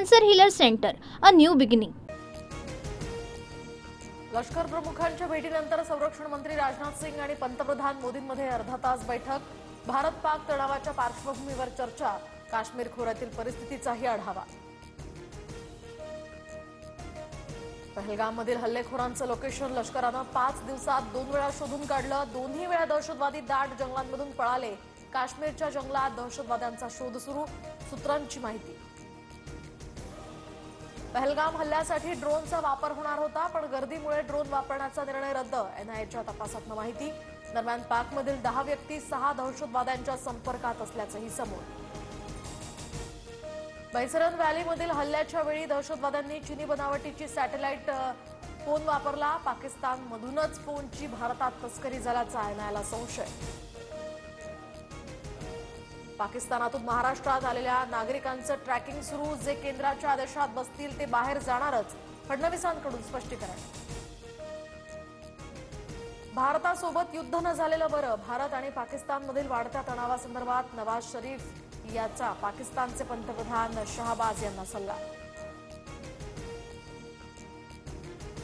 Cancer healer centre, a new beginning. लष्कर प्रमुखांच्या भेटीनंतर संरक्षण मंत्री राजनाथ सिंग आणि पंतप्रधान मोदींमध्ये अर्धा तास बैठक. भारत पाक तणावाच्या पार्श्वभूमीवर चर्चा. काश्मीर खोऱ्यातील परिस्थितीचाही आढावा. पहलगाममधील हल्लेखोरांचं लोकेशन लष्करानं 5 दिवसात 2 वेळा शोधून काढलं. दोन्ही वेळा दहशतवादी दाट जंगलांमधून पळाले. काश्मीरच्या जंगलात दहशतवाद्यांचा शोध सुरू. सूत्रांची माहिती. पहलगाम हल्ल्यासाठी ड्रोनचा वापर होणार होता, पण गर्दीमुळे ड्रोन वापरण्याचा निर्णय रद्द. एनआयएच्या तपासातनं माहिती. दरम्यान पाकमधील 10 व्यक्ती 6 दहशतवाद्यांच्या संपर्कात असल्याचंही समोर. बैसरन व्हॅलीमधील हल्ल्याच्या वेळी दहशतवाद्यांनी चिनी बनावटीची सॅटेलाइट फोन वापरला. पाकिस्तानमधूनच फोनची भारतात तस्करी झाल्याचा एनआयएला संशय. पाकिस्तानातून महाराष्ट्रात आलेल्या नागरिकांचं ट्रॅकिंग सुरू. जे केंद्राच्या आदेशात बसतील ते बाहेर जाणारच. फडणवीसांकडून स्पष्टीकरण. भारतासोबत युद्ध न झालेलं बरं. भारत आणि पाकिस्तानमधील वाढत्या तणावासंदर्भात नवाज शरीफ याचा पाकिस्तानचे पंतप्रधान शहबाज यांना सल्ला.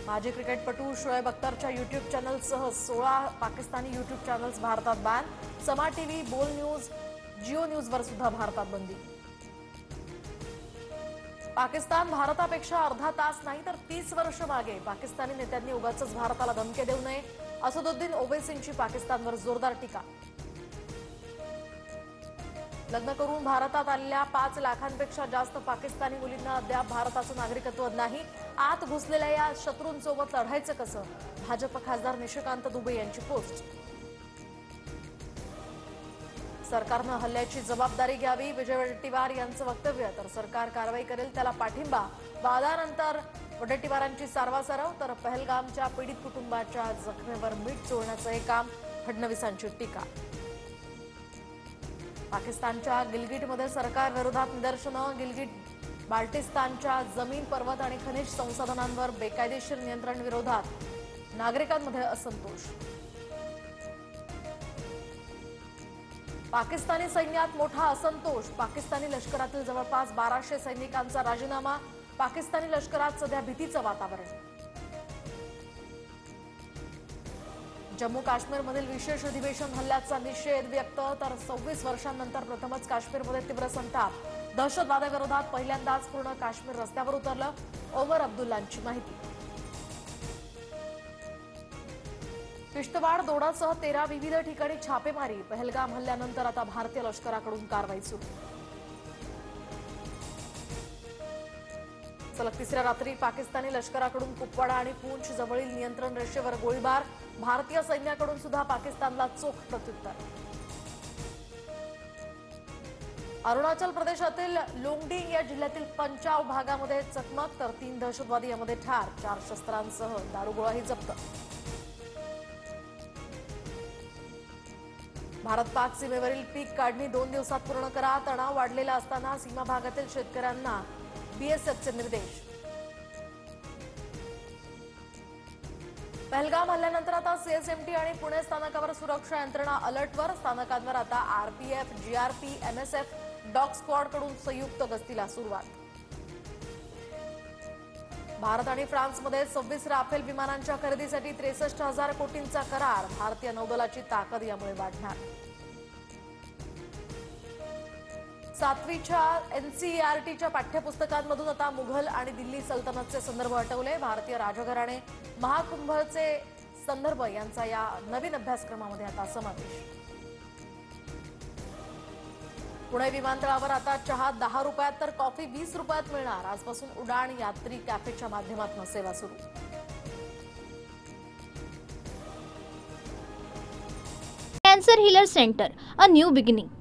माजी क्रिकेटपटू शोएब अख्तरच्या युट्यूब चॅनलसह 16 पाकिस्तानी युट्यूब चॅनल्स भारतात ban. Samaa TV, Bol news, Geo न्यूजवर सुद्धा भारतात बंदी. पाकिस्तान भारतापेक्षा अर्धा तास नाही तर 30 वर्ष मागे. पाकिस्तानी नेत्यांनी उगाचच भारताला धमके देऊ नये. असदुद्दीन ओवैसींची पाकिस्तानवर जोरदार टीका. लग्न करून भारतात आलेल्या 5 लाखांपेक्षा जास्त पाकिस्तानी मुलींना अद्याप भारताचं नागरिकत्व नाही. आत घुसलेल्या या शत्रूंसोबत लढायचं कसं? भाजप खासदार निशिकांत दुबे यांची पोस्ट. सरकारनं हल्ल्याची जबाबदारी घ्यावी. विजय वडेट्टीवार यांचं वक्तव्य. तर सरकार कारवाई करेल त्याला पाठिंबा. वादानंतर वडेट्टीवारांची सारवासारव. तर पहलगामच्या पीडित कुटुंबाच्या जखमेवर मीठ चोळण्याचं हे काम. फडणवीसांची टीका. पाकिस्तानच्या गिलगिटमध्ये सरकार विरोधात निदर्शनं. गिलगिट बाल्टिस्तानच्या जमीन, पर्वत आणि खनिज संसाधनांवर बेकायदेशीर नियंत्रण विरोधात नागरिकांमध्ये असंतोष. पाकिस्तानी सैन्यात मोठा असंतोष. पाकिस्तानी लष्करातील जवळपास 1200 सैनिकांचा राजीनामा. पाकिस्तानी लष्करात सध्या भीतीचं वातावरण. जम्मू काश्मीरमधील विशेष अधिवेशन हल्ल्याचा निषेध व्यक्त. तर 26 वर्षांनंतर प्रथमच काश्मीरमध्ये तीव्र संताप. दहशतवादाविरोधात पहिल्यांदाच पूर्ण काश्मीर रस्त्यावर उतरलं. ओमर अब्दुल्लांची माहिती. किश्तवाड, दोडासह 13 विविध ठिकाणी छापेमारी. पहलगाम हल्ल्यानंतर आता भारतीय लष्कराकडून कारवाई सुरू. सलग 3ऱ्या रात्री पाकिस्तानी लष्कराकडून कुपवाडा आणि पूंछ जवळील नियंत्रण रेषेवर गोळीबार. भारतीय सैन्याकडून सुद्धा पाकिस्तानला चोख प्रत्युत्तर. अरुणाचल प्रदेशातील लोंगडिंग या जिल्ह्यातील पंचाव भागामध्ये चकमक. तर 3 दहशतवादी यामध्ये ठार. 4 शस्त्रांसह दारुगोळाही जप्त. भारत पाक सीमेवरील पीक काढणी 2 दिवसात पूर्ण करा. तणाव वाढलेला असताना सीमा भागातील शेतकऱ्यांना बीएसएफचे निर्देश. पहलगाम हल्ल्यानंतर आता सीएसएमटी आणि पुणे स्थानकावर सुरक्षा यंत्रणा अलर्टवर. स्थानकांवर आता RPF, GRP, MSF, dog squad कडून संयुक्त गस्तीला सुरुवात. भारत आणि फ्रान्समध्ये 26 राफेल विमानांच्या खरेदीसाठी 63,000 कोटींचा करार. भारतीय नौदलाची ताकद यामुळे वाढणार. 7वीच्या एनसीईआरटीच्या पाठ्यपुस्तकांमधून आता मुघल आणि दिल्ली सल्तनतचे संदर्भ हटवले. भारतीय राजघराणे, महाकुंभचे संदर्भ यांचा या नवीन अभ्यासक्रमामध्ये आता समावेश. पुणे विमानतळावर आता चहा 10 रुपयात तर कॉफी 20 रुपयात मिळणार. आजपासून उडाण यात्री कॅफेच्या माध्यमातून सेवा सुरू. Cancer healer centre, a new beginning.